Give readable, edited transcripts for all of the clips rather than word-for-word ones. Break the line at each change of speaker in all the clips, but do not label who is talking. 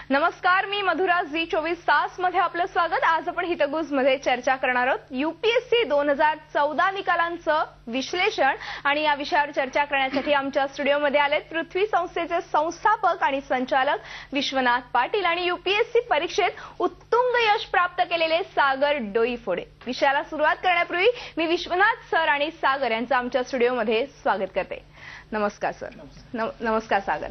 नमस्कार, मी मधुरा झी24 तास मध्ये आपलं स्वागत। आज आपण हितगुज मध्ये चर्चा करणार आहोत यूपीएससी 2014 निकालांचं विश्लेषण आणि या विषयावर चर्चा करण्यासाठी आमच्या स्टुडिओमध्ये आलेत पृथ्वी संस्थेचे संस्थापक आणि संचालक विश्वनाथ पाटील आणि यूपीएससी परीक्षेत उत्तुंग यश प्राप्त केलेले सागर डोईफोडे। विषयाला सुरुवात करण्यापूर्वी मी विश्वनाथ सर आणि सागर यांचं आमच्या स्टुडिओमध्ये स्वागत करते। नमस्कार सर। नमस्कार सागर।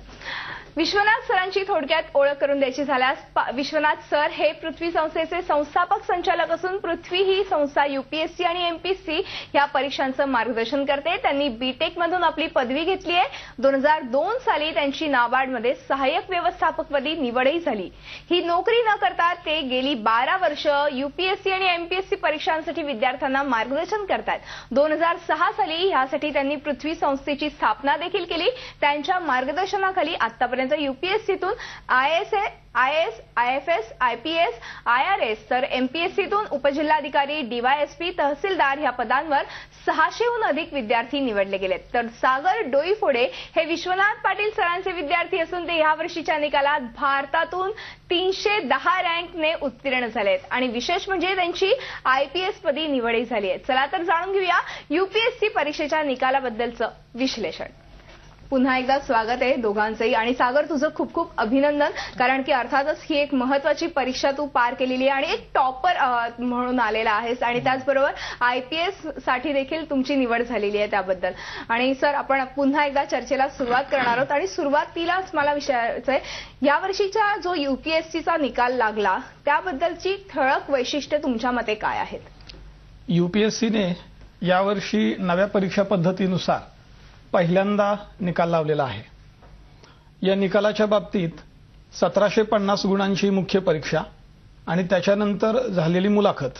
विश्वनाथ सरांची थोडक्यात ओळख करून द्यायची झाल्यास विश्वनाथ सर हे पृथ्वी संस्थेचे संस्थापक संचालक असून पृथ्वी ही संस्था यूपीएससी आणि एमपीएससी या परीक्षांचं मार्गदर्शन करते। त्यांनी बीटेक मधून आपली पदवी घेतली आहे। 2002 साली त्यांची नाबार्डमध्ये सहाय्यक व्यवस्थापकपदी निवडही झाली। ही नोकरी न करता ते गेली 12 वर्ष यूपीएससी आणि एमपीएससी परीक्षांसाठी विद्यार्थ्यांना मार्गदर्शन करतात। 2006 साली यासाठी त्यांनी पृथ्वी संस्थेची स्थापना देखील केली। त्यांच्या मार्गदर्शनाखाली आतापर्यंत यूपीएससीतून आयएएस, आयएफएस, आयपीएस, आयआरएस तर एमपीएससीतून उपजिल्हाधिकारी, डीवायएसपी, तहसीलदार या पदांवर 600हून अधिक विद्यार्थी निवडले गेलेत। तर सागर डोईफोडे हे विश्वनाथ पाटील सरांचे विद्यार्थी असून ते यावर्षीच्या निकालात भारतातून 310 रँकने उत्तीर्ण झालेत आणि विशेष म्हणजे त्यांची आयपीएस पदी निवडही झाली आहे। चला तर जाणून घेऊया यूपीएससी परीक्षेच्या निकालाबद्दलचं विश्लेषण। पुन्हा एकदा स्वागत आहे दोघांचंही आणि सागर तुझं खूप खूप अभिनंदन, कारण की अर्थातच ही एक महत्त्वाची परीक्षा तू पार केलेली आहे आणि एक टॉपर म्हणून आलेला आहेस आणि त्याचबरोबर आयपीएस साठी देखील तुमची निवड झालेली आहे त्याबद्दल। आणि सर आपण पुन्हा एकदा चर्चेला सुरुवात करणार आहोत आणि सुरुवातीलाच मला विचारायचं आहे यावर्षीचा जो यूपीएससीचा निकाल लागला त्याबद्दलची ठळक वैशिष्ट्ये तुमच्या मते काय आहेत?
यूपीएससीने यावर्षी नव्या परीक्षा पद्धतीनुसार पहिल्यांदा निकाल लावलेला आहे। या निकालाच्या बाबतीत 1750 गुणांची मुख्य परीक्षा आणि त्याच्यानंतर झालेली मुलाखत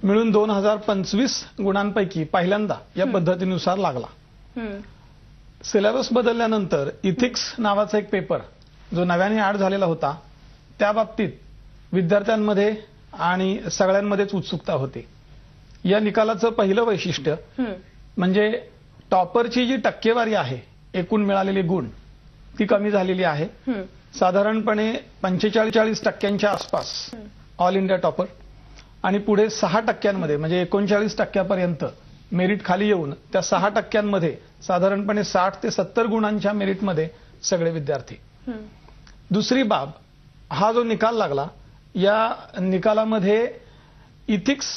मिळून 2025 गुणांपैकी पहिल्यांदा या पद्धतीनुसार लागला। सिलेबस बदलल्यानंतर इथिक्स नावाचा एक पेपर जो नव्याने ऍड झालेला होता त्या बाबतीत विद्यार्थ्यांमध्ये आणि सगळ्यांमध्येच उत्सुकता होती। या निकालाचं पहिलं वैशिष्ट्य म्हणजे टॉपरची जी टक्केवारी आहे एकूण मिळालेले गुण ती कमी झालेली आहे। साधारणपणे 45% आसपास ऑल इंडिया टॉपर आणि पुढे 6% म्हणजे 39% मेरिट खाली येऊन त्या 6% साधारणपणे 60 ते 70 गुणांच्या मेरिटमध्ये सगळे विद्यार्थी। दुसरी बाब, हा जो निकाल लागला या निकालामध्ये इथिक्स,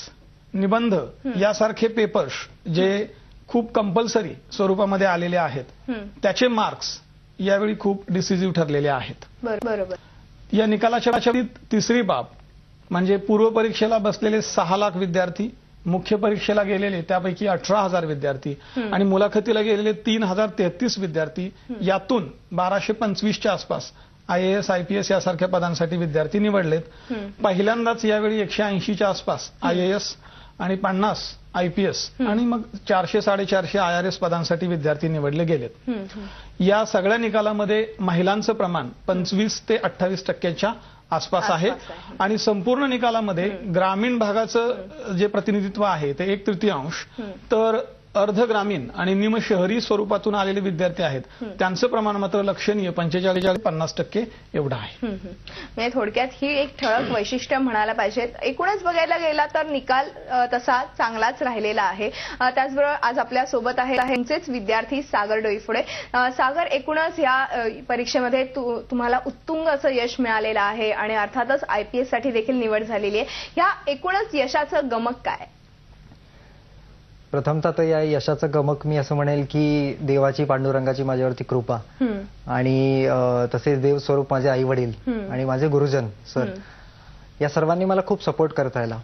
निबंध यासारखे पेपर्स जे खूप कंपल्सरी स्वरूपामध्ये आलेले आहेत त्याचे मार्क्स यावेळी खूप डिसिसिव्ह ठरलेले आहेत।
बरोबर।
या निकालाच्या तिसरी बाब म्हणजे पूर्व परीक्षेला बसलेले 6 लाख विद्यार्थी, मुख्य परीक्षेला गेलेले त्यापैकी 18,000 विद्यार्थी आणि मुलाखतीला गेलेले 3033 विद्यार्थी, यातून 1225च्या आसपास आयएएस, आयपीएस यासारख्या पदांसाठी विद्यार्थी निवडलेत। पहिल्यांदाच यावेळी 180च्या आसपास आयएएस आणि 50 आयपीएस आणि मग 400-450 आयआरएस पदांसाठी विद्यार्थी निवडले गेलेत। या सगळ्या निकालामध्ये महिलांचं प्रमाण 25 ते 28% आसपास आहे आणि संपूर्ण निकालामध्ये ग्रामीण भागाचं जे प्रतिनिधित्व आहे ते 1/3, तर अर्धग्रामीण आणि निमशहरी स्वरूपातून आलेले विद्यार्थी आहेत त्यांचं प्रमाण मात्र लक्षणीय 45-50% एवढं आहे।
म्हणजे थोडक्यात ही एक ठळक वैशिष्ट्य म्हणायला पाहिजे। एकूणच बघायला गेला तर निकाल तसा चांगलाच राहिलेला आहे। त्याचबरोबर आज आपल्या सोबत आहेत विद्यार्थी सागर डोईफोडे। सागर, एकूणच या परीक्षेमध्ये तुम्हाला उत्तुंग असं यश मिळालेलं आहे आणि अर्थातच आयपीएस साठी देखील निवड झालेली आहे। या एकूणच यशाचं गमक काय?
प्रथमतः तर या यशाचं गमक मी असं म्हणेल की देवाची, पांडुरंगाची माझ्यावरती कृपा आणि तसेच देव स्वरूप माझे आई वडील आणि माझे गुरुजन सर या सर्वांनी मला खूप सपोर्ट करत राहिला।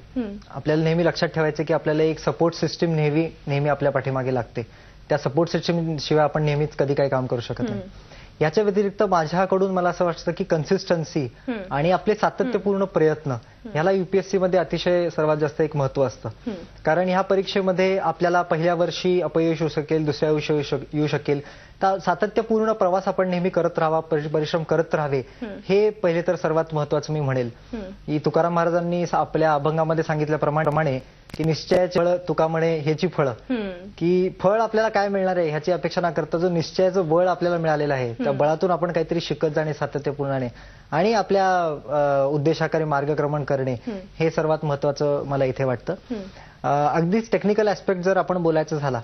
आपल्याला नेहमी लक्षात ठेवायचं की आपल्याला एक सपोर्ट सिस्टीम नेहमी आपल्या पाठीमागे लागते। त्या सपोर्ट सिस्टीम शिवाय आपण नेहमीच कधी काही काम करू शकत नाही। याच्या व्यतिरिक्त माझ्याकडून मला असं वाटतं की कन्सिस्टन्सी आणि आपले सातत्यपूर्ण प्रयत्न ह्याला यूपीएससी मध्ये अतिशय सर्वात जास्त एक महत्त्व असतं। कारण ह्या परीक्षेमध्ये आपल्याला पहिल्या वर्षी अपयश येऊ शकेल, दुसऱ्या वर्षी येऊ शकेल, तर सातत्यपूर्ण प्रवास आपण नेहमी करत राहावा, परिश्रम करत राहावे हे पहिले तर सर्वात महत्त्वाचं मी म्हणेल। तुकाराम महाराजांनी आपल्या अभंगामध्ये सांगितल्याप्रमाणे की निश्चयाचे फळ तुका म्हणे ह्याची फळं, की फळ आपल्याला काय मिळणार आहे ह्याची अपेक्षा न करता जो निश्चयाचं बळ आपल्याला मिळालेलं आहे त्या बळातून आपण काहीतरी शिकत जाणे सातत्यपूर्णाने आणि आपल्या उद्देशाकडे मार्गक्रमण करणे हे सर्वात महत्वाचं मला इथे वाटतं. अगदीच टेक्निकल ऍस्पेक्ट जर आपण बोलायचं झाला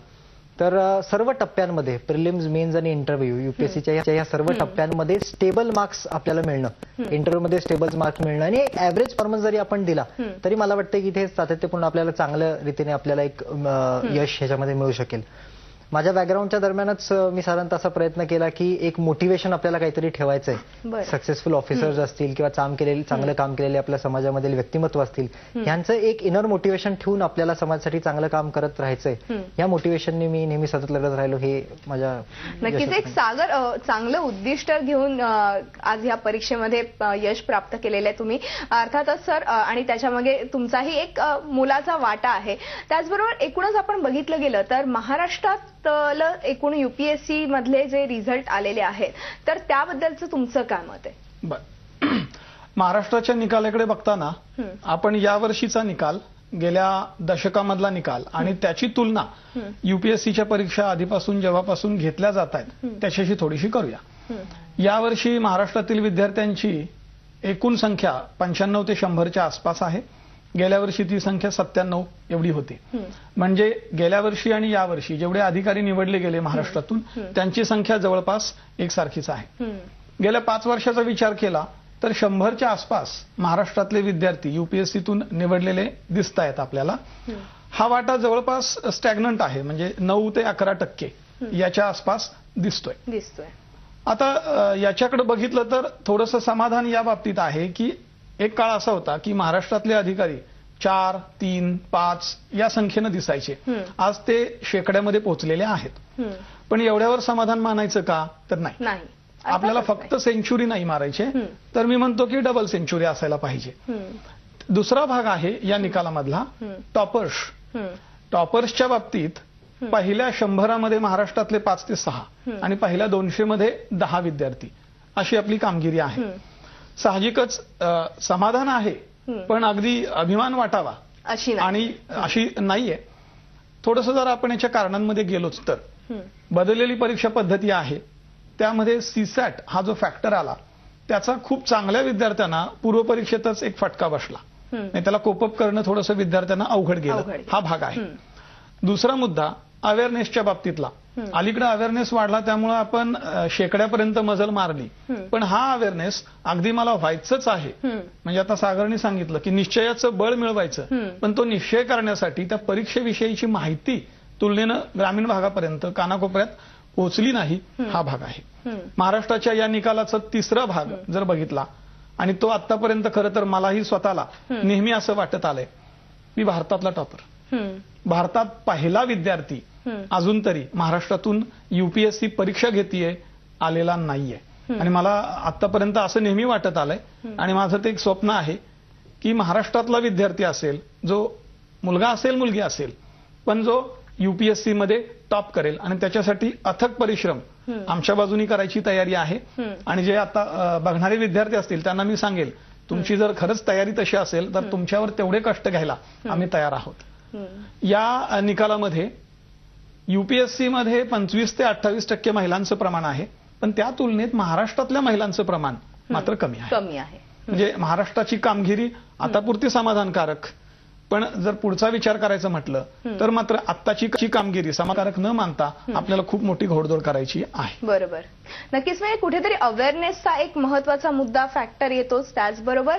तर सर्व टप्प्यांमध्ये प्रिलिम्स, मेन्स आणि इंटरव्ह्यू युपीएससीच्या या सर्व टप्प्यांमध्ये स्टेबल मार्क्स आपल्याला मिळणं, इंटरव्ह्यूमध्ये स्टेबल मार्क्स मिळणं आणि एक ऍव्हरेज परफॉर्मन्स जरी आपण दिला तरी मला वाटतं की इथे सातत्यपूर्ण आपल्याला चांगल्या रीतीने आपल्याला एक यश ह्याच्यामध्ये मिळू शकेल. माझ्या बॅकग्राऊंडच्या दरम्यानच मी साधारणतः असा प्रयत्न केला की एक मोटिवेशन आपल्याला काहीतरी ठेवायचंय. सक्सेसफुल ऑफिसर्स असतील किंवा चांगलं काम केलेले आपल्या समाजामधील व्यक्तिमत्व असतील, यांचं एक इनर मोटिवेशन ठेवून आपल्याला समाजासाठी चांगलं काम करत राहायचंय. या मोटिवेशनने मी नेहमी सतत लढत राहिलो. हे माझ्या
नक्कीच एक सागर चांगलं उद्दिष्ट घेऊन आज या परीक्षेमध्ये यश प्राप्त केलेलं आहे तुम्ही अर्थातच सर, आणि त्याच्यामागे तुमचाही एक मोलाचा वाटा आहे. त्याचबरोबर एकूणच आपण बघितलं गेलं तर महाराष्ट्रात एकूण युपीएससी मधले जे रिझल्ट आलेले आहेत तर त्याबद्दलचं तुमचं काय मत आहे?
बरं, महाराष्ट्राच्या निकालाकडे बघताना आपण यावर्षीचा निकाल, गेल्या दशकामधला निकाल आणि त्याची तुलना युपीएससीच्या परीक्षा आधीपासून जेव्हापासून घेतल्या जात आहेत त्याच्याशी थोडीशी करूया. यावर्षी महाराष्ट्रातील विद्यार्थ्यांची एकूण संख्या 95 ते 100च्या आसपास आहे. गेल्या वर्षी ती संख्या 97 एवढी होती. म्हणजे गेल्या वर्षी आणि यावर्षी जेवढे अधिकारी निवडले गेले महाराष्ट्रातून त्यांची संख्या जवळपास एकसारखीच आहे. गेल्या 5 वर्षाचा विचार केला तर 100च्या आसपास महाराष्ट्रातले विद्यार्थी युपीएससीतून निवडलेले दिसत आहेत आपल्याला. हा वाटा जवळपास स्टॅग्नंट आहे, म्हणजे 9 ते 11% याच्या आसपास दिसतोय. आता याच्याकडे बघितलं तर थोडंसं समाधान या बाबतीत आहे की एक काळ असा होता की महाराष्ट्रातले अधिकारी 4, 3, 5 या संख्येनं दिसायचे. आज ते शेकड्यामध्ये पोहोचलेले आहेत. पण एवढ्यावर समाधान मानायचं का? तर नाही. आपल्याला फक्त सेंचुरी नाही मारायचे, तर मी म्हणतो की डबल सेंचुरी असायला पाहिजे. दुसरा भाग आहे या निकालामधला टॉपर्स. टॉपर्सच्या बाबतीत पहिल्या 100मध्ये महाराष्ट्रातले 5 ते 6 आणि पहिल्या 200 मध्ये 10 विद्यार्थी अशी आपली कामगिरी आहे. साहजिकच समाधान आहे, पण अगदी अभिमान वाटावा आणि अशी नाहीये. थोडंसं जर आपण याच्या कारणांमध्ये गेलोच तर बदललेली परीक्षा पद्धती आहे, त्यामध्ये सीसॅट हा जो फॅक्टर आला त्याचा खूप चांगल्या विद्यार्थ्यांना पूर्वपरीक्षेतच एक फटका बसला. नाही त्याला कोपअप करणं थोडंसं विद्यार्थ्यांना अवघड गेलं. हा भाग आहे. दुसरा मुद्दा अवेअरनेसच्या बाबतीतला. अलीकडे अवेअरनेस वाढला त्यामुळे आपण शेकड्यापर्यंत मजल मारली, पण हा अवेअरनेस अगदी मला व्हायचंच आहे. म्हणजे आता सागरने सांगितलं की निश्चयाचं बळ मिळवायचं, पण तो निश्चय करण्यासाठी त्या परीक्षेविषयीची माहिती तुलनेनं ग्रामीण भागापर्यंत कानाकोपऱ्यात पोहोचली नाही. हा भाग आहे. महाराष्ट्राच्या या निकालाचा तिसरा भाग जर बघितला, आणि तो आतापर्यंत खरं तर मलाही स्वतःला नेहमी असं वाटत आलंय की भारतातला टॉपर, भारतात पहिला विद्यार्थी अजून तरी महाराष्ट्रातून युपीएससी परीक्षा घेतीये आलेला नाहीये. आणि मला आतापर्यंत असं नेहमी वाटत आलंय, आणि माझं ते एक स्वप्न आहे की महाराष्ट्रातला विद्यार्थी असेल, जो मुलगा असेल मुलगी असेल, पण जो युपीएससी मध्ये टॉप करेल. आणि त्याच्यासाठी अथक परिश्रम आमच्या बाजूनी करायची तयारी आहे. आणि जे आता बघणारे विद्यार्थी असतील त्यांना मी सांगेल, तुमची जर खरंच तयारी तशी असेल तर तुमच्यावर तेवढे कष्ट घ्यायला आम्ही तयार आहोत. या निकालामध्ये युपीएससी मध्ये 25 ते 28% महिलांचं प्रमाण आहे, पण त्या तुलनेत महाराष्ट्रातल्या महिलांचं प्रमाण मात्र कमी आहे. म्हणजे महाराष्ट्राची कामगिरी आतापुरती समाधानकारक, पण जर पुढचा विचार करायचं म्हटलं तर मात्र आत्ताची कामगिरी समाधानकारक न मानता आपल्याला खूप मोठी घोडदौड करायची आहे.
बरोबर, नक्कीच. म्हणजे कुठेतरी अवेअरनेसचा एक महत्वाचा मुद्दा फॅक्टर येतोच. त्याचबरोबर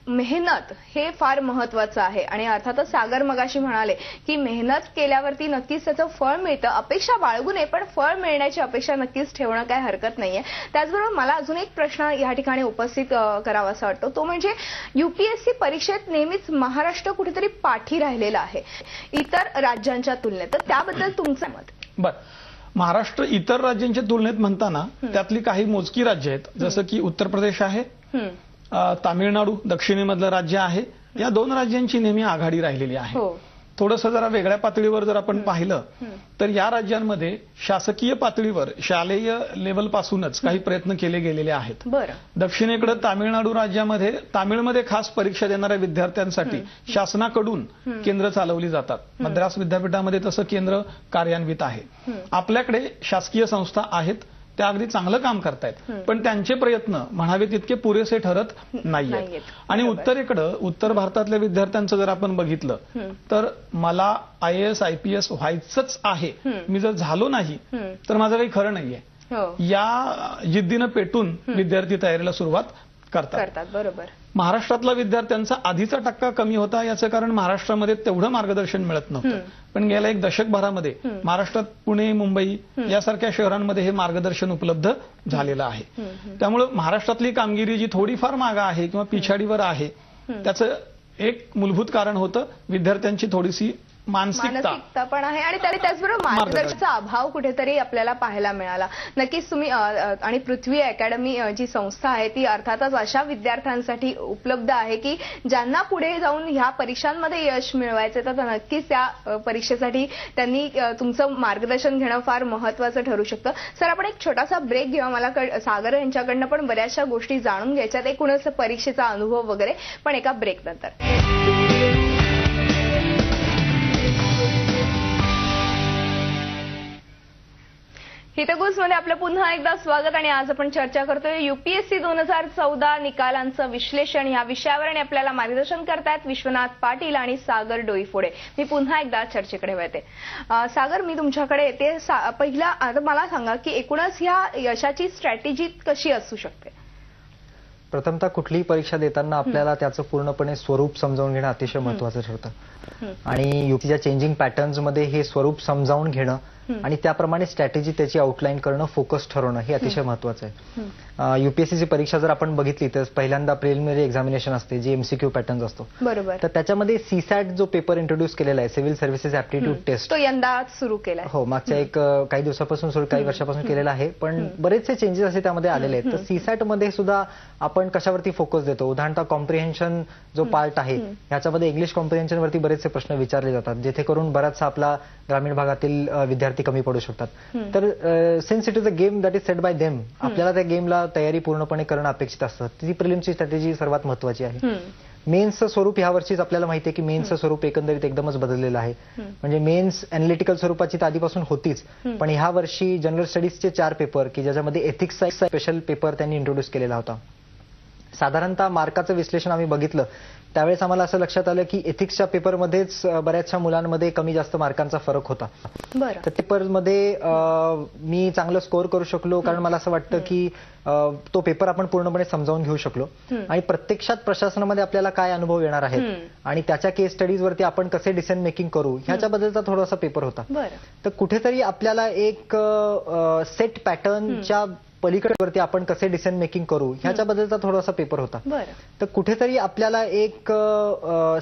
मेहनत हे फार महत्वाचं आहे. आणि अर्थातच सागर मगाशी म्हणाले की मेहनत केल्यावरती नक्कीच त्याचं फळ मिळतं. अपेक्षा बाळगू नये, पण फळ मिळण्याची अपेक्षा नक्कीच ठेवणं काय हरकत नाहीये. त्याचबरोबर मला अजून एक प्रश्न या ठिकाणी उपस्थित करावासा वाटतो, तो म्हणजे युपीएससी परीक्षेत नेहमीच महाराष्ट्र कुठेतरी पाठी राहिलेला आहे इतर राज्यांच्या तुलनेत, तर त्याबद्दल तुमचं मत?
बर, महाराष्ट्र इतर राज्यांच्या तुलनेत म्हणताना त्यातली काही मोजकी राज्य आहेत, जसं की उत्तर प्रदेश आहे, तामिळनाडू दक्षिणेमधलं राज्य आहे. या 2 राज्यांची नेहमी आघाडी राहिलेली आहे. थोडंसं जरा वेगळ्या पातळीवर जर आपण पाहिलं तर या राज्यांमध्ये शासकीय पातळीवर शालेय लेवल पासूनच काही प्रयत्न केले गेलेले आहेत. दक्षिणेकडे तामिळनाडू राज्यामध्ये तामिळमध्ये खास परीक्षा देणाऱ्या विद्यार्थ्यांसाठी शासनाकडून केंद्र चालवली जातात. मद्रास विद्यापीठामध्ये तसं केंद्र कार्यान्वित आहे. आपल्याकडे शासकीय संस्था आहेत, त्या अगदी चांगलं काम करतायत, पण त्यांचे प्रयत्न म्हणावे तितके पुरेसे ठरत नाहीयेत. आणि उत्तर भारतातल्या विद्यार्थ्यांचं जर आपण बघितलं तर मला IAS IPS व्हायचंच आहे, मी जर झालो नाही तर माझं काही खरं नाहीये, या जिद्दीनं पेटून विद्यार्थी तयारीला सुरुवात करतात.
बरोबर.
महाराष्ट्रातला विद्यार्थ्यांचा आधीचा टक्का कमी होता, याचं कारण महाराष्ट्रामध्ये तेवढं मार्गदर्शन मिळत नव्हतं. पण गेल्या एक दशकभरामध्ये महाराष्ट्रात पुणे, मुंबई यासारख्या शहरांमध्ये हे मार्गदर्शन उपलब्ध झालेलं आहे. त्यामुळे महाराष्ट्रातली कामगिरी जी थोडीफार मागे आहे किंवा पिछाडीवर आहे, त्याचं एक मूलभूत कारण होतं विद्यार्थ्यांची थोडीशी मानसिकता
पण आहे आणि त्याचबरोबर मार्गदर्शनाचा अभाव कुठेतरी आपल्याला पाहायला मिळाला. नक्कीच तुम्ही आणि पृथ्वी अकॅडमी जी संस्था आहे ती अर्थातच अशा विद्यार्थ्यांसाठी उपलब्ध आहे की ज्यांना पुढे जाऊन ह्या परीक्षांमध्ये यश मिळवायचं, तर नक्कीच त्या परीक्षेसाठी त्यांनी तुमचं मार्गदर्शन घेणं फार महत्वाचं ठरू शकतं. सर, आपण एक छोटासा ब्रेक घेऊ. मला सागर यांच्याकडनं पण बऱ्याचशा गोष्टी जाणून घ्यायच्यात, एकूणच परीक्षेचा अनुभव वगैरे, पण एका ब्रेक नंतर. हितगुजमध्ये आपलं पुन्हा एकदा स्वागत. आणि आज आपण चर्चा करतोय UPSC 2014 निकालांचं विश्लेषण या विषयावर, आणि आपल्याला मार्गदर्शन करतायत विश्वनाथ पाटील आणि सागर डोईफोडे. मी पुन्हा एकदा चर्चेकडे वळते. सागर, मी तुमच्याकडे येते. पहिला आता मला सांगा की एकूणच ह्या यशाची स्ट्रॅटेजी कशी असू शकते?
प्रथमतः कुठलीही परीक्षा देताना आपल्याला त्याचं पूर्णपणे स्वरूप समजावून घेणं अतिशय महत्वाचं ठरतं. आणि UPSCच्या चेंजिंग पॅटर्न्स मध्ये हे स्वरूप समजावून घेणं आणि त्याप्रमाणे स्ट्रॅटेजी त्याची आउटलाईन करणं, फोकस ठरवणं हे अतिशय महत्वाचं आहे. UPSCची परीक्षा जर आपण बघितली तर पहिल्यांदा प्रिलिमिनरी एक्झामिनेशन असते, जे MCQ पॅटर्न असतो.
बरोबर.
तर त्याच्यामध्ये CSAT जो पेपर इंट्रोड्यूस केलेला आहे, सिव्हिल सर्व्हिसेस ऍप्टिट्यूड टेस्ट,
तो यंदा सुरू केलाय.
हो, मागच्या काही दिवसापासून काही वर्षापासून केलेला आहे, पण बरेचसे चेंजेस असे त्यामध्ये आलेले आहेत. तर CSAT मध्ये सुद्धा आपण कशावरती फोकस देतो? उदाहरणतः कॉम्प्रिहेन्शन जो पार्ट आहे ह्याच्यामध्ये इंग्लिश कॉम्प्रिहेन्शन वरती बरेचसे प्रश्न विचारले जातात, जेथे करून बराचसा आपला ग्रामीण भागातील विद्यार्थी कमी पडू शकतात. तर since it is a game that is set bye them, आपल्याला त्या गेमला तयारी पूर्णपणे करणं अपेक्षित असतं. ती प्रिलिमची स्ट्रॅटेजी सर्वात महत्वाची आहे. मेन्सचं स्वरूप ह्या वर्षीच आपल्याला माहिती आहे की मेन्सचं स्वरूप एकंदरीत एकदमच बदललेलं आहे. म्हणजे मेन्स अॅनालिटिकल स्वरूपाची तर आधीपासून होतीच, पण ह्या वर्षी जनरल स्टडीजचे 4 पेपर की ज्याच्यामध्ये एथिक्सचा स्पेशल पेपर त्यांनी इंट्रोड्यूस केलेला होता. साधारणतः मार्काचं विश्लेषण आम्ही बघितलं त्यावेळेस आम्हाला असं लक्षात आलं की एथिक्सच्या पेपरमध्येच बऱ्याचशा मुलांमध्ये कमी जास्त मार्कांचा फरक होता. तर पेपरमध्ये मी चांगलं स्कोअर करू शकलो, कारण मला असं वाटतं की तो पेपर आपण पूर्णपणे समजावून घेऊ शकलो. आणि प्रत्यक्षात प्रशासनामध्ये आपल्याला काय अनुभव येणार आहेत आणि त्याच्या केस स्टडीजवरती आपण कसे डिसिजन मेकिंग करू ह्याच्याबद्दलचा थोडासा पेपर होता. तर कुठेतरी आपल्याला एक सेट पॅटर्नच्या पलीकडेवरती आपण कसे डिसिजन मेकिंग करू ह्याच्याबद्दलचा थोडासा पेपर होता. तर कुठेतरी आपल्याला एक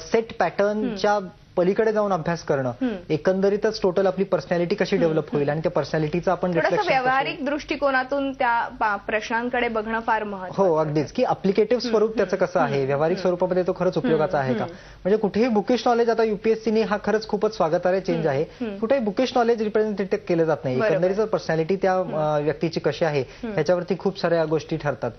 सेट पॅटर्नच्या पलीकडे जाऊन अभ्यास करणं, एकंदरीतच टोटल आपली पर्सनॅलिटी कशी डेव्हलप होईल आणि त्या पर्सनॅलिटीचं आपण
व्यावहारिक दृष्टिकोनातून त्या प्रश्नांकडे बघणं फार महत्त्वाचं.
हो, अगदीच, की अप्लिकेटिव्ह स्वरूप त्याचं कसं आहे, व्यावहारिक स्वरूपामध्ये तो खरंच उपयोगाचा आहे का. म्हणजे कुठेही बुकिश नॉलेज, आता UPSCने हा खरंच खूपच स्वागतार्ह चेंज आहे, कुठेही बुकिश नॉलेज रिप्रेझेंटेटिव्ह केलं जात नाही. एकंदरीत पर्सनॅलिटी त्या व्यक्तीची कशी आहे ह्याच्यावरती खूप साऱ्या गोष्टी ठरतात.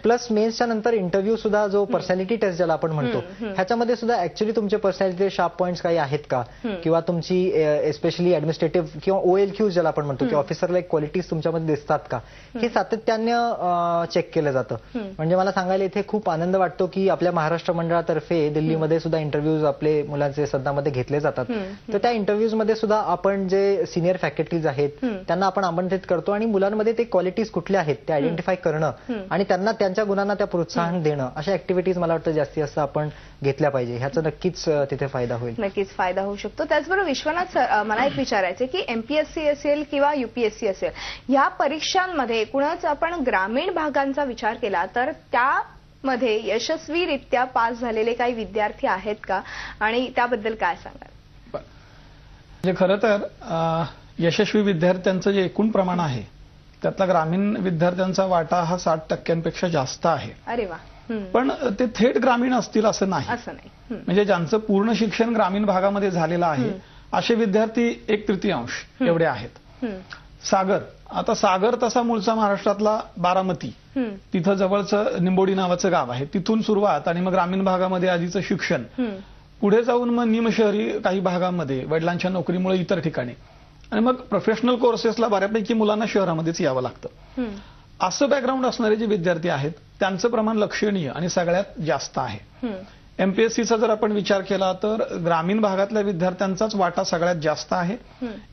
प्लस मेन्सच्या नंतर इंटरव्ह्यू सुद्धा, जो पर्सनॅलिटी टेस्ट ज्याला आपण म्हणतो, ह्याच्यामध्ये सुद्धा ऍक्च्युली तुमचे पर्सनॅलिटी शार्प पॉईंट्स काही आहेत का, किंवा तुमची एस्पेशली ऍडमिनिस्ट्रेटिव्ह किंवा OLQs ज्याला आपण म्हणतो की ऑफिसर लाईक क्वालिटीज तुमच्यामध्ये दिसतात का, हे सातत्यानं चेक केलं जातं. म्हणजे मला सांगायला इथे खूप आनंद वाटतो की आपल्या महाराष्ट्र मंडळातर्फे दिल्लीमध्ये सुद्धा इंटरव्ह्यूज आपले मुलांचे सध्यामध्ये घेतले जातात. तर त्या इंटरव्ह्यूज मध्ये सुद्धा आपण जे सिनियर फॅकल्टीज आहेत त्यांना आपण आमंत्रित करतो आणि मुलांमध्ये ते क्वालिटीज कुठल्या आहेत ते आयडेंटिफाय करणं आणि त्यांना त्यांच्या गुणांना त्या प्रोत्साहन देणं, अशा ऍक्टिव्हिटीज मला वाटतं जास्तीत जास्त आपण घेतल्या पाहिजे. ह्याचा नक्कीच तिथे फायदा होईल.
नक्कीच फायदा होऊ शकतो. त्याचबरोबर विश्वनाथ सर, मला एक विचारायचं की MPSC असेल किंवा UPSC असेल, या परीक्षांमध्ये एकूणच आपण ग्रामीण भागांचा विचार केला तर त्यामध्ये यशस्वीरित्या पास झालेले काही विद्यार्थी आहेत का, आणि त्याबद्दल काय सांगाल?
म्हणजे खरं तर यशस्वी विद्यार्थ्यांचं जे एकूण प्रमाण आहे त्यातला ग्रामीण विद्यार्थ्यांचा वाटा हा 60% जास्त आहे.
अरे वा.
पण ते थेट ग्रामीण असतील असं नाही. म्हणजे ज्यांचं पूर्ण शिक्षण ग्रामीण भागामध्ये झालेलं आहे असे विद्यार्थी 1/3 एवढे आहेत. सागर तसा मूळचा महाराष्ट्रातला बारामती, तिथं जवळचं निंबोडी नावाचं गाव आहे, तिथून सुरुवात आणि मग ग्रामीण भागामध्ये आधीचं शिक्षण, पुढे जाऊन मग निमशहरी काही भागामध्ये वडिलांच्या नोकरीमुळे इतर ठिकाणी, आणि मग प्रोफेशनल कोर्सेसला बऱ्यापैकी मुलांना शहरामध्येच यावं लागतं. असं बॅकग्राऊंड असणारे जे विद्यार्थी आहेत त्यांचं प्रमाण लक्षणीय आणि सगळ्यात जास्त आहे. एमपीएससीचा जर आपण विचार केला तर ग्रामीण भागातल्या विद्यार्थ्यांचाच वाटा सगळ्यात जास्त आहे.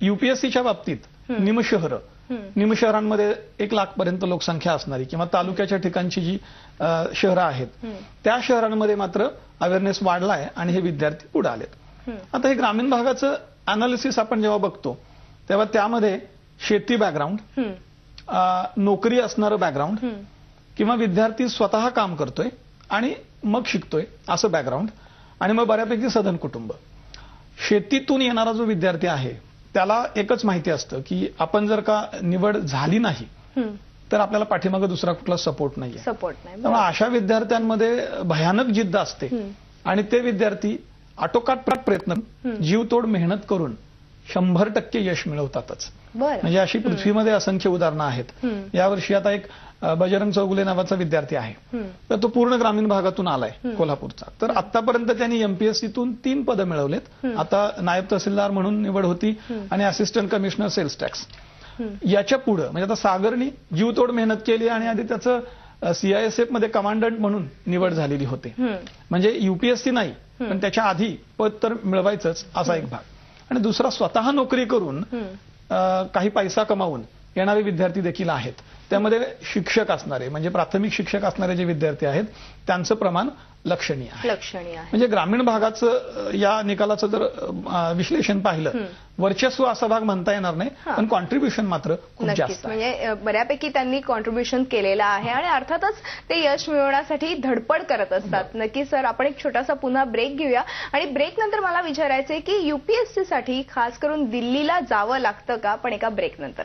युपीएससीच्या बाबतीत निमशहरांमध्ये 1 लाख पर्यंत लोकसंख्या असणारी किंवा तालुक्याच्या ठिकाणची जी शहरं आहेत त्या शहरांमध्ये मात्र अवेअरनेस वाढलाय आणि हे विद्यार्थी पुढे आलेत. आता हे ग्रामीण भागाचं अनालिसिस आपण जेव्हा बघतो तेव्हा त्यामध्ये शेती बॅकग्राऊंड, नोकरी असणारं बॅकग्राऊंड किंवा विद्यार्थी स्वतः काम करतोय आणि मग शिकतोय असं बॅकग्राऊंड आणि मग बऱ्यापैकी सधन कुटुंब. शेतीतून येणारा जो विद्यार्थी आहे त्याला एकच माहिती असतं की आपण जर का निवड झाली नाही तर आपल्याला पाठीमागे दुसरा कुठला सपोर्ट नाहीये. त्यामुळे अशा विद्यार्थ्यांमध्ये भयानक जिद्द असते आणि ते विद्यार्थी आटोकाट प्रयत्न, जीवतोड मेहनत करून 100% यश मिळवतातच. म्हणजे अशी पृथ्वीमध्ये असंख्य उदाहरणं आहेत. यावर्षी आता एक बजरंग चौगुले नावाचा विद्यार्थी आहे, तर तो पूर्ण ग्रामीण भागातून आलाय, कोल्हापूरचा. तर आतापर्यंत त्यांनी एमपीएससीतून 3 पदं मिळवलेत. आता नायब तहसीलदार म्हणून निवड होती आणि असिस्टंट कमिशनर सेल्स टॅक्स. याच्या पुढे म्हणजे आता सागरनी जीवतोड मेहनत केली आणि आधी त्याचं सीआयएसएफ मध्ये कमांडंट म्हणून निवड झालेली होती. म्हणजे युपीएससी नाही पण त्याच्या आधी पद तर मिळवायचंच असा एक भाग. आणि दुसरा स्वतः नोकरी करून काही पैसा कमावून येणारे विद्यार्थी देखील आहेत. त्यामध्ये शिक्षक असणारे म्हणजे प्राथमिक शिक्षक असणारे जे विद्यार्थी आहेत त्यांचं प्रमाण लक्षणीय आहे. म्हणजे ग्रामीण भागाचं या निकालाचं जर विश्लेषण पाहिलं वर्चस्व असा भाग म्हणता येणार नाही पण कॉन्ट्रीब्युशन मात्र खूप जास्त आहे.
म्हणजे बऱ्यापैकी त्यांनी कॉन्ट्रीब्युशन केलेलं आहे आणि अर्थातच ते यश मिळवण्यासाठी धडपड करत असतात. नक्की सर, आपण एक छोटासा पुन्हा ब्रेक घेऊया आणि ब्रेक नंतर मला विचारायचंय की युपीएससी साठी खास करून दिल्लीला जावं लागतं का? पण एका ब्रेक नंतर.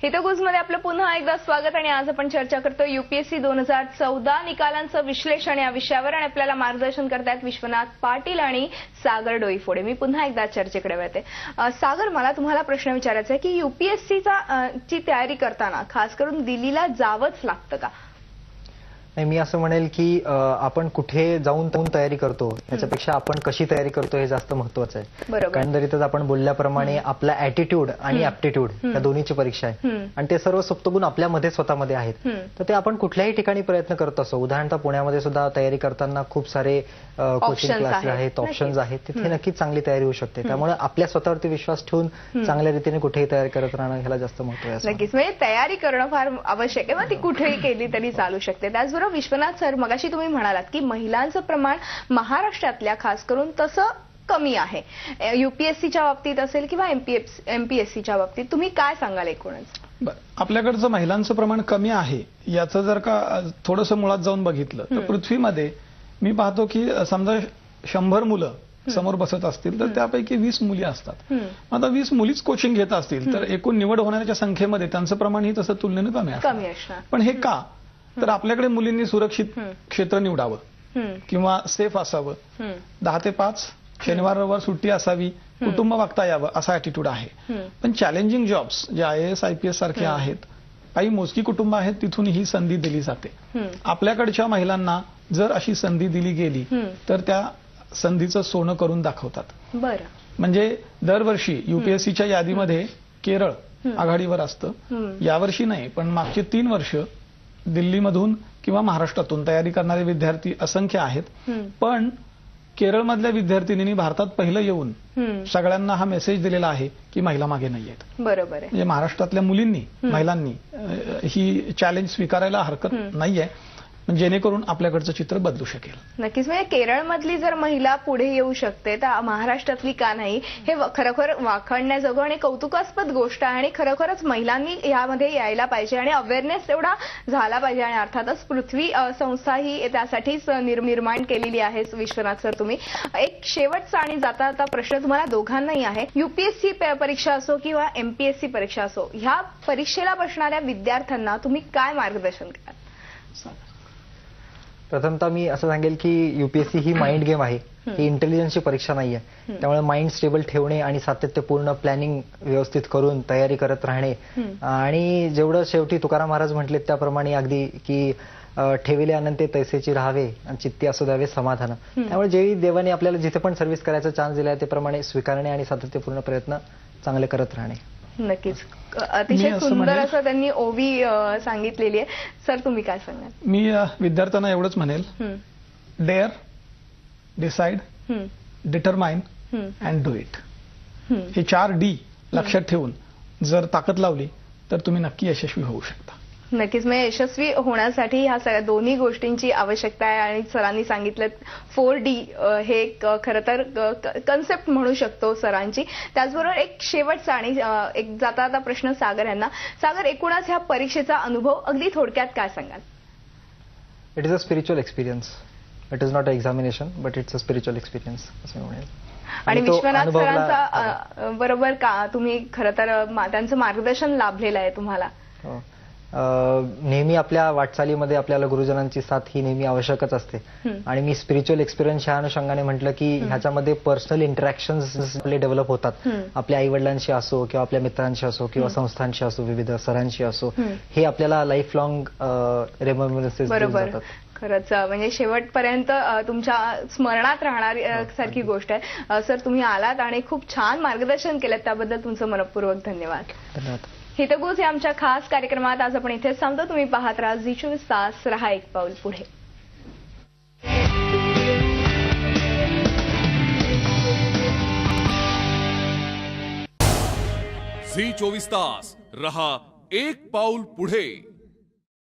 हितगुजमध्ये आपलं पुन्हा एकदा स्वागत आणि आज आपण चर्चा करतो युपीएससी 2014 निकालांचं विश्लेषण या विषयावर आणि आपल्याला मार्गदर्शन करतायत विश्वनाथ पाटील आणि सागर डोईफोडे. मी पुन्हा एकदा चर्चेकडे वळते. सागर, मला तुम्हाला प्रश्न विचारायचा आहे की ची तयारी करताना खास करून दिल्लीला जावंच लागतं का?
नाही, मी असं म्हणेल की आपण कुठे जाऊन तयारी करतो याच्यापेक्षा आपण कशी तयारी करतो हे जास्त महत्वाचं आहे. एकंदरीतच आपण बोलल्याप्रमाणे आपला ऍटिट्यूड आणि ऍप्टिट्यूड या दोन्हीची परीक्षा आहे आणि ते सर्व सुप्तगुण आपल्यामध्ये स्वतःमध्ये आहेत. तर ते आपण कुठल्याही ठिकाणी प्रयत्न करत असो. उदाहरणतः पुण्यामध्ये सुद्धा तयारी करताना खूप सारे कोचिंग क्लासेस आहेत, ऑप्शन्स आहेत. तिथे नक्कीच चांगली तयारी होऊ शकते. त्यामुळे आपल्या स्वतःवरती विश्वास ठेवून चांगल्या रीतीने कुठेही तयारी करत राहणं ह्याला जास्त महत्व आहे.
नक्कीच, म्हणजे तयारी करणं फार आवश्यक आहे. मग ती कुठेही केली तरी चालू शकते. त्याचबरोबर विश्वनाथ सर, मगाशी तुम्ही म्हणालात की महिलांचं प्रमाण महाराष्ट्रातल्या खास करून तसं कमी आहे. युपीएससीच्या बाबतीत असेल किंवा एमपीएससीच्या बाबतीत तुम्ही काय सांगाल एकूणच?
आपल्याकडचं महिलांचं प्रमाण कमी आहे याचं जर का थोडंसं मुळात जाऊन बघितलं तर पृथ्वीमध्ये मी पाहतो की समजा 100 मुलं समोर बसत असतील तर त्यापैकी 20 मुली असतात. आता 20 मुलीच कोचिंग घेत असतील तर एकूण निवड होणाऱ्या संख्येमध्ये त्यांचं प्रमाण ही तसं तुलनेनं कमी असतं. पण हे का? तर आपल्याकडे मुलींनी सुरक्षित क्षेत्र निवडावं किंवा सेफ असावं, 10 ते 5 शनिवार रविवार सुट्टी असावी, कुटुंब बघता यावं असा ऍटिट्यूड आहे. पण चॅलेंजिंग जॉब्स जे IAS IPS सारखे आहेत, काही मोजकी कुटुंब आहेत तिथून ही संधी दिली जाते. आपल्याकडच्या महिलांना जर अशी संधी दिली गेली तर त्या संधीचं सोनं करून दाखवतात. म्हणजे दरवर्षी युपीएससीच्या यादीमध्ये केरळ आघाडीवर असतं. यावर्षी नाही पण मागचे 3 वर्ष दिल्लीमधून किंवा महाराष्ट्रातून तयारी करणारे विद्यार्थी असंख्य आहेत. पण केरळमधल्या विद्यार्थिनींनी भारतात पहिलं येऊन सगळ्यांना हा मेसेज दिलेला आहे की महिला मागे नाहीयेत.
बरोबर आहे.
म्हणजे महाराष्ट्रातल्या महिलांनी ही चॅलेंज स्वीकारायला हरकत नाहीये जेणेकरून आपल्याकडचं चित्र बदलू शकेल.
नक्कीच, म्हणजे केरळमधली जर महिला पुढे येऊ शकते तर महाराष्ट्रातली का नाही हे खरोखर वाखाणण्याजोगं आणि कौतुकास्पद गोष्ट आहे. आणि खरोखरच महिलांनी यामध्ये यायला पाहिजे आणि अवेअरनेस एवढा झाला पाहिजे. आणि अर्थातच पृथ्वी संस्था ही त्यासाठीच निर्माण केलेली आहे. विश्वनाथ सर, तुम्ही एक शेवटचा आणि जाता जाता प्रश्न तुम्हाला दोघांनाही आहे. युपीएससी परीक्षा असो किंवा एमपीएससी परीक्षा असो, ह्या परीक्षेला बसणाऱ्या विद्यार्थ्यांना तुम्ही काय मार्गदर्शन कराल?
प्रथमतः मी असं सांगेल की युपीएससी ही माइंड गेम आहे, ही इंटेलिजन्सची परीक्षा नाहीये. त्यामुळे माइंड स्टेबल ठेवणे आणि सातत्यपूर्ण प्लॅनिंग व्यवस्थित करून तयारी करत राहणे आणि जेवढं शेवटी तुकाराम महाराज म्हटले त्याप्रमाणे अगदी की ठेविले अनंते तैसेची राहावे आणि चित्ती असू द्यावे समाधान. त्यामुळे जेही देवाने आपल्याला जिथे पण सर्व्हिस करायचा चान्स दिलाय त्याप्रमाणे स्वीकारणे आणि सातत्यपूर्ण प्रयत्न चांगले करत राहणे.
नक्कीच. अतिशय
मी असं
सुंदर
म्हणेल-
असं त्यांनी ओवी सांगितलेली आहे. सर तुम्ही काय सांगाल?
मी विद्यार्थ्यांना एवढंच म्हणेल,
हम्म,
डेअर, डिसाइड,
हम्म,
डिटरमाइन
हम्म,
अँड डू इट.
हम्म.
हे 4 D लक्षात ठेवून जर ताकद लावली तर तुम्ही नक्की यशस्वी होऊ शकता.
नक्कीच. म्हणजे यशस्वी होण्यासाठी ह्या सगळ्या दोन्ही गोष्टींची आवश्यकता आहे आणि सरांनी सांगितलं 4D हे एक खरं तर कन्सेप्ट म्हणू शकतो सरांची. त्याचबरोबर एक शेवटचा आणि एक जाता जाता प्रश्न सागर यांना. सागर, एकूणच ह्या परीक्षेचा अनुभव अगदी थोडक्यात काय सांगाल?
It is a spiritual experience. It is not a examination but it's a spiritual experience असं मी म्हणेल.
आणि
तो
विश्वनाथ
अनुभवला-
सरांचा बरोबर का तुम्ही खरं तर त्यांचं मार्गदर्शन लाभलेलं आहे तुम्हाला?
हो. नेहमी आपल्या वाटचालीमध्ये आपल्याला गुरुजनांची साथ ही नेहमी आवश्यकच असते. आणि मी स्पिरिच्युअल एक्सपिरियन्स ह्या अनुषंगाने म्हटलं की ह्याच्यामध्ये पर्सनल इंटरॅक्शन्स आपले डेव्हलप होतात. आपल्या आई वडिलांशी असो किंवा आपल्या मित्रांशी असो किंवा संस्थांशी असो, विविध सरांशी असो, हे आपल्याला लाईफ लॉंग रिमेंबरन्सेस देऊन
बरोबर.
जातात.
खरंच म्हणजे शेवटपर्यंत तुमच्या स्मरणात राहणारी सारखी गोष्ट आहे. सर, तुम्ही आलात आणि खूप छान मार्गदर्शन केलं, त्याबद्दल तुमचं मनपूर्वक धन्यवाद.
धन्यवाद.
हितगुज या आमच्या खास कार्यक्रमात आज आपण इथेच थांबतो. तुम्ही पाहत राहा झी24 तास, रहा एक पाऊल पुढे.
झी 24 तास रहा एक पाऊल पुढे.